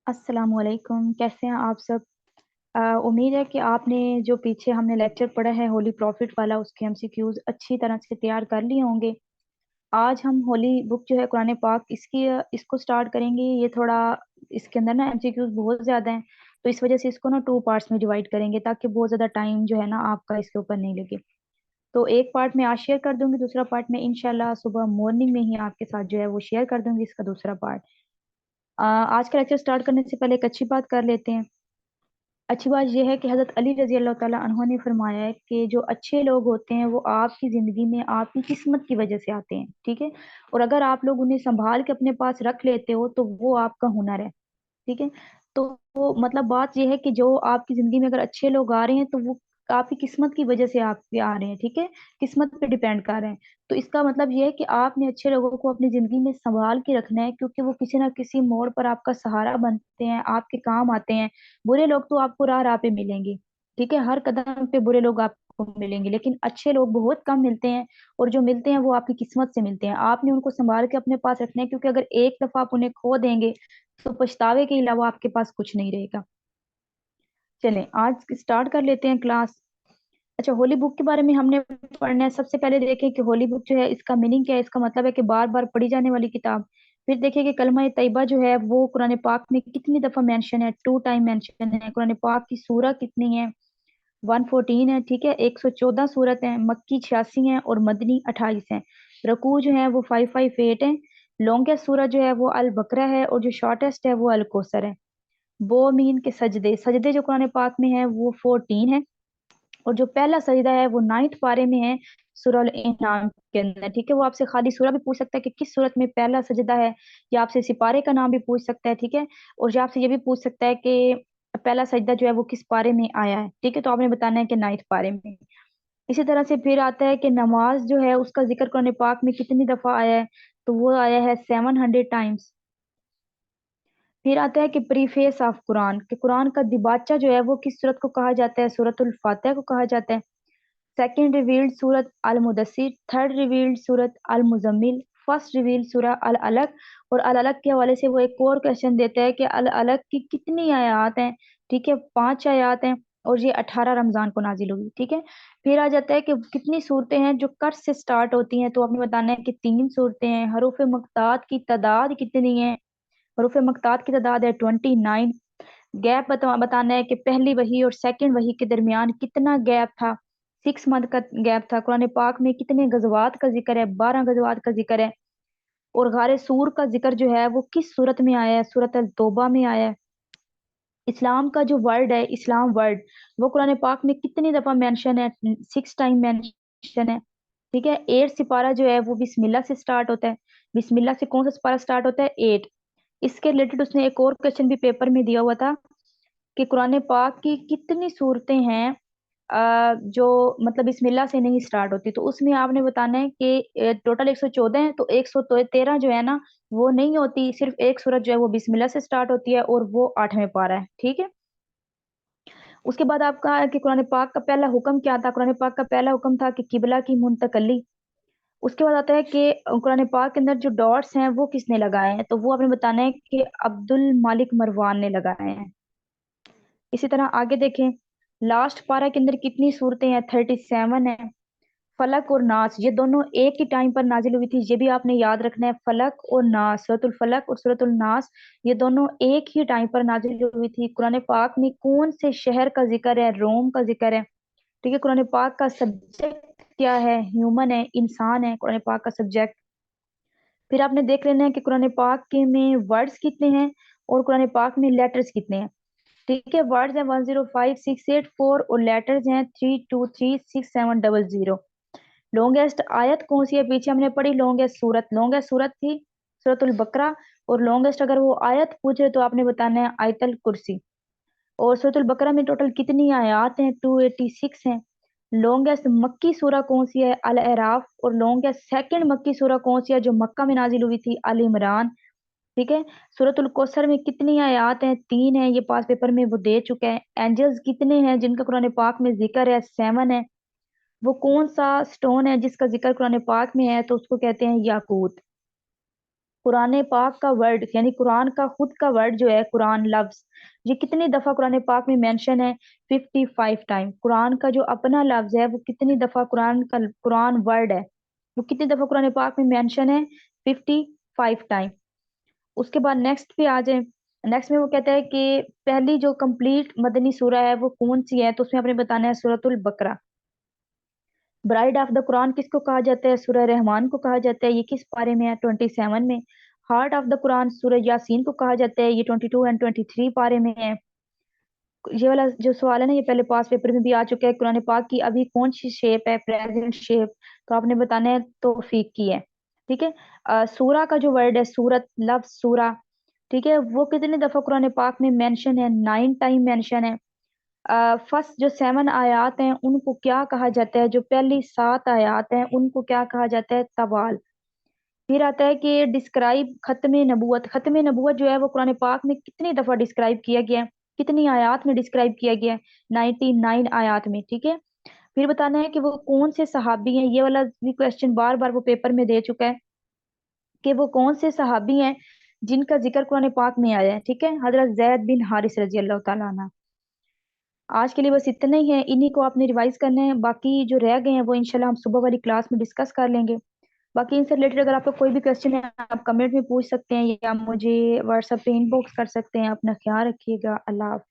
अस्सलामुअलैकुम। कैसे हैं आप सब? उम्मीद है कि आपने जो पीछे हमने लेक्चर पढ़ा है होली प्रॉफिट वाला, उसके एमसीक्यूज अच्छी तरह से तैयार कर लिए होंगे। आज हम होली बुक जो है कुरान पाक इसको स्टार्ट करेंगे। ये थोड़ा इसके अंदर ना एमसीक्यूज बहुत ज़्यादा हैं, तो इस वजह से इसको ना टू पार्ट्स में डिवाइड करेंगे ताकि बहुत ज़्यादा टाइम जो है ना आपका इसके ऊपर नहीं लगे। तो एक पार्ट में आज शेयर कर दूंगी, दूसरा पार्ट में इंशाल्लाह सुबह मॉर्निंग में ही आपके साथ जो है वो शेयर कर दूंगी इसका दूसरा पार्ट। आज का लेक्चर स्टार्ट करने से पहले एक अच्छी बात कर लेते हैं। अच्छी बात यह है कि हजरत अली रजी अल्लाह ताला अन्हो ने फरमाया है कि जो अच्छे लोग होते हैं वो आपकी जिंदगी में आपकी किस्मत की वजह से आते हैं, ठीक है। और अगर आप लोग उन्हें संभाल के अपने पास रख लेते हो तो वो आपका हुनर है, ठीक है। तो मतलब बात यह है कि जो आपकी जिंदगी में अगर अच्छे लोग आ रहे हैं तो वो आपकी किस्मत की वजह से आप पे आ रहे हैं, ठीक है। किस्मत पे डिपेंड कर रहे हैं। तो इसका मतलब यह है कि आपने अच्छे लोगों को अपनी जिंदगी में संभाल के रखना है, क्योंकि वो किसी ना किसी मोड़ पर आपका सहारा बनते हैं, आपके काम आते हैं। बुरे लोग तो आपको राह राह पे मिलेंगे, ठीक है। हर कदम पे बुरे लोग आपको मिलेंगे, लेकिन अच्छे लोग बहुत कम मिलते हैं। और जो मिलते हैं वो आपकी किस्मत से मिलते हैं। आपने उनको संभाल के अपने पास रखना है, क्योंकि अगर एक दफा आप उन्हें खो देंगे तो पछतावे के अलावा आपके पास कुछ नहीं रहेगा। चलें आज स्टार्ट कर लेते हैं क्लास। अच्छा, होली बुक के बारे में हमने पढ़ना है। सबसे पहले देखें कि होली बुक जो है इसका मीनिंग क्या है। इसका मतलब है कि बार बार पढ़ी जाने वाली किताब। फिर देखें कि कलमा तैयबा जो है वो कुरान पाक में कितनी दफा मेंशन है। 2 टाइम मेंशन है। कुरान पाक की सूरह कितनी है? 114 है, ठीक है। 114 सूरत है। मक्की 86 है और मदनी 28 है। रकू जो है वो 558 है। लॉन्गेस्ट सूरह जो है वो अल बकरा है और जो शॉर्टेस्ट है वो अल कौसर है। वो मीन के सजदे सजदे जो कुरान पाक में है वो 14 है। और जो पहला सजदा है वो 9th पारे में है, सूरह अल इनाम के अंदर, ठीक है। वो आपसे खाली सूरह भी पूछ सकता है कि किस सूरत में पहला सजदा है, या आपसे सिपारे का नाम भी पूछ सकता है, ठीक है। और या आपसे ये भी पूछ सकता है कि पहला सजदा जो है वो किस पारे में आया है, ठीक है। तो आपने बताना है कि 9th पारे में। इसी तरह से फिर आता है कि नमाज जो है उसका जिक्र कुरान पाक में कितनी दफा आया है। तो वो आया है 700 टाइम्स। फिर आता है कि प्रीफेस ऑफ कुरान, कि कुरान का दिबाचा जो है वो किस सूरत को कहा जाता है? सूरतुल फातिहा को कहा जाता है। सेकंड रिवील्ड सूरत अल मुदस्सिर। थर्ड रिवील्ड सूरत अल मुजम्मिल। फर्स्ट रिवील्ड सूरह अल अलग। और अल अलग के हवाले से वो एक और क्वेश्चन देता है कि अल अलग की कितनी आयत हैं? ठीक है, 5 आयत हैं। और ये 18 रमजान को नाजिल हुई, ठीक है। फिर आ जाता है कि कितनी सूरतें हैं जो कर से स्टार्ट होती हैं। तो आपने बताना है कि 3 सूरतें हैं। हरूफ मकतात की तादाद कितनी है? हरूफ मकतात की तादाद है 29। गैप बताना है कि पहली वही और सेकंड वही के दरमियान कितना गैप था? 6 मंथ का गैप था। कुरान पाक में कितने गजवात का जिक्र है? 12 गजवात का जिक्र है। और गारे सूर का जिक्र जो है वो किस सूरत में आया है? सूरत अल तौबा में आया है। इस्लाम का जो वर्ड है, इस्लाम वर्ड, वो कुरान पाक में कितनी दफा मेंशन है? 6 टाइम मेंशन है, ठीक है। 8 सिपारा जो है वो बिस्मिल्लाह से स्टार्ट होता है। बिस्मिल्लाह से कौन सा सिपारा स्टार्ट होता है? 8। इसके रिलेटेड उसने एक और क्वेश्चन भी पेपर में दिया हुआ था कि कुरान पाक की कितनी सूरतें हैं जो मतलब बिस्मिल्लाह से नहीं स्टार्ट होती। तो उसमें आपने बताना है कि टोटल 114 है, तो 113 जो है ना वो नहीं होती। सिर्फ एक सूरत जो है वो बिस्मिल्लाह से स्टार्ट होती है और वो 8वें पारा है, ठीक है। उसके बाद आपका है कि कुरान पाक का पहला हुक्म क्या था? कुरान पाक का पहला हुक्म था कि किबला की मुंतकली। उसके बाद आता है कि कुरान पाक के अंदर जो डॉट्स हैं वो किसने लगाए हैं? तो वो आपने बताना है कि अब्दुल मालिक मरवान ने लगाए हैं। इसी तरह आगे देखें, लास्ट पारा के अंदर कितनी सूरतें हैं? 37 है। फलक और नास ये दोनों एक ही टाइम पर नाजिल हुई थी, ये भी आपने याद रखना है। फलक और नास, सूरतुल फलक और सूरतुल नास, ये दोनों एक ही टाइम पर नाजिल हुई थी। कुरान पाक में कौन से शहर का जिक्र है? रोम का जिक्र है, ठीक है। कुरान पाक का सब्जेक्ट क्या है? ह्यूमन है, इंसान है कुरान पाक का सब्जेक्ट। फिर आपने देख लेना है कि कुरान पाक के में वर्ड्स कितने हैं और कुरान पाक में लेटर्स कितने हैं, ठीक है। वर्ड्स हैं 105684 और लेटर्स हैं 323670। लॉन्गेस्ट आयत कौन सी है? पीछे हमने पढ़ी लॉन्गेस्ट सूरत थी सूरतुल बकरा। और लॉन्गेस्ट अगर वो आयत पूछे तो आपने बताना है आयतल कुर्सी। और सूरतुल बकरा में टोटल कितनी आयत हैं? 286 हैं। लॉन्गेस्ट मक्की सूरा कौन सी है? अल अराफ। और लॉन्गेस्ट सेकंड मक्की सूरा कौन सी है जो मक्का में नाजिल हुई थी? अल इमरान, ठीक है। सूरतुल कौसर में कितनी आयत हैं? 3 है। ये पास पेपर में वो दे चुका है। एंजल्स कितने हैं जिनका कुरान पाक में जिक्र है? 7 है। वो कौन सा स्टोन है जिसका जिक्र कुरान पाक में है? तो उसको कहते हैं याकूत। कुरान पाक का वर्ड यानी कुरान का खुद का वर्ड जो है कुरान लफ्ज, ये कितनी दफा कुरान पाक में मेंशन है? 55 टाइम। कुरान का जो अपना लफ्ज है वो कितनी दफा कुरान वर्ड है वो कितनी दफा कुरान पाक में मेंशन है? 55 टाइम। उसके बाद नेक्स्ट पे आ जाए। नेक्स्ट में वो कहता है कि पहली जो कंप्लीट मदनी सूरा है वो कौन सी है, तो उसमें आपने बताना है सूरतुल बकरा। ब्राइड ऑफ द कुरान किसको कहा जाता है? सूरह रहमान को कहा जाता है। ये किस पारे में है? 27 में। हार्ट ऑफ द कुरान सूरह यासीन को कहा जाता है। ये 22 एंड 23 पारे में है। ये वाला जो सवाल है ना, ये पहले पास पेपर में भी आ चुका है। कुरान पाक की अभी कौन सी शेप है? Present shape. तो आपने बताना है तौफीक की है। ठीक है। सूरा का जो वर्ड है सूरत लफ्ज सूरा, ठीक है, वो कितने दफा कुरान पाक में मेंशन है? 9 टाइम मेंशन है। फर्स्ट जो 7 आयात हैं उनको क्या कहा जाता है? जो पहली 7 आयात हैं उनको क्या कहा जाता है? तवाल। फिर आता है कि डिस्क्राइब खत्म नबूवत। खत्म नबूवत जो है वो कुरान पाक में कितनी दफा डिस्क्राइब किया गया है? कितनी आयात में डिस्क्राइब किया गया है? 99 आयात में। ठीक है। फिर बताना है कि वो कौन से सहाबी हैं। ये वाला भी क्वेश्चन बार बार वो पेपर में दे चुका है कि वो कौन से सहाबी हैं जिनका जिक्र कुरान पाक में आया है। ठीक है। हजरत जैद बिन हारिस रजी अल्लाह तआला अन्हु। आज के लिए बस इतना ही है, इन्हीं को आपने रिवाइज करना है। बाकी जो रह गए हैं वो इंशाल्लाह हम सुबह वाली क्लास में डिस्कस कर लेंगे। बाकी इनसे रिलेटेड अगर आपका कोई भी क्वेश्चन है आप कमेंट में पूछ सकते हैं या मुझे व्हाट्सएप पे इनबॉक्स कर सकते हैं। अपना ख्याल रखिएगा। अल्लाह हाफिज।